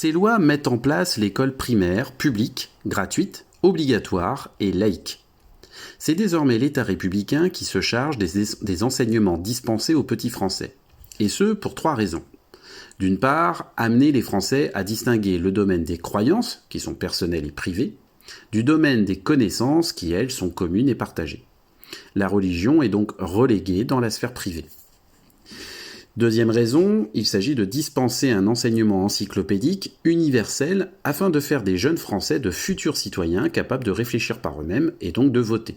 Ces lois mettent en place l'école primaire publique, gratuite, obligatoire et laïque. C'est désormais l'État républicain qui se charge des enseignements dispensés aux petits Français. Et ce, pour 3 raisons. D'une part, amener les Français à distinguer le domaine des croyances, qui sont personnelles et privées, du domaine des connaissances, qui, elles, sont communes et partagées. La religion est donc reléguée dans la sphère privée. Deuxième raison, il s'agit de dispenser un enseignement encyclopédique universel afin de faire des jeunes Français de futurs citoyens capables de réfléchir par eux-mêmes et donc de voter.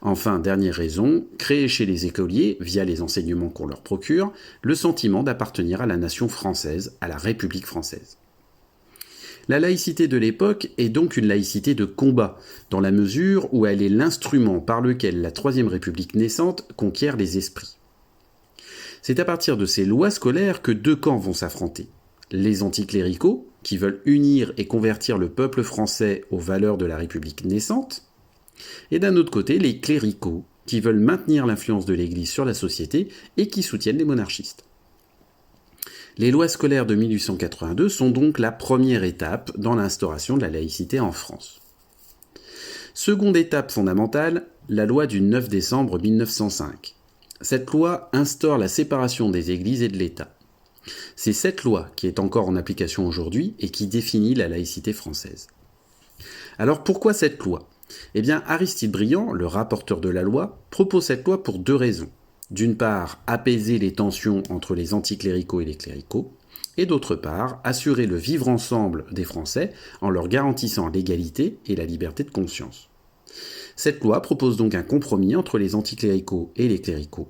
Enfin, dernière raison, créer chez les écoliers, via les enseignements qu'on leur procure, le sentiment d'appartenir à la nation française, à la République française. La laïcité de l'époque est donc une laïcité de combat, dans la mesure où elle est l'instrument par lequel la Troisième République naissante conquiert les esprits. C'est à partir de ces lois scolaires que 2 camps vont s'affronter. Les anticléricaux, qui veulent unir et convertir le peuple français aux valeurs de la République naissante, et d'un autre côté, les cléricaux, qui veulent maintenir l'influence de l'Église sur la société et qui soutiennent les monarchistes. Les lois scolaires de 1882 sont donc la première étape dans l'instauration de la laïcité en France. Seconde étape fondamentale, la loi du 9 décembre 1905. Cette loi instaure la séparation des églises et de l'État. C'est cette loi qui est encore en application aujourd'hui et qui définit la laïcité française. Alors pourquoi cette loi ? Eh bien, Aristide Briand, le rapporteur de la loi, propose cette loi pour 2 raisons. D'une part, apaiser les tensions entre les anticléricaux et les cléricaux, et d'autre part, assurer le vivre ensemble des Français en leur garantissant l'égalité et la liberté de conscience. Cette loi propose donc un compromis entre les anticléricaux et les cléricaux.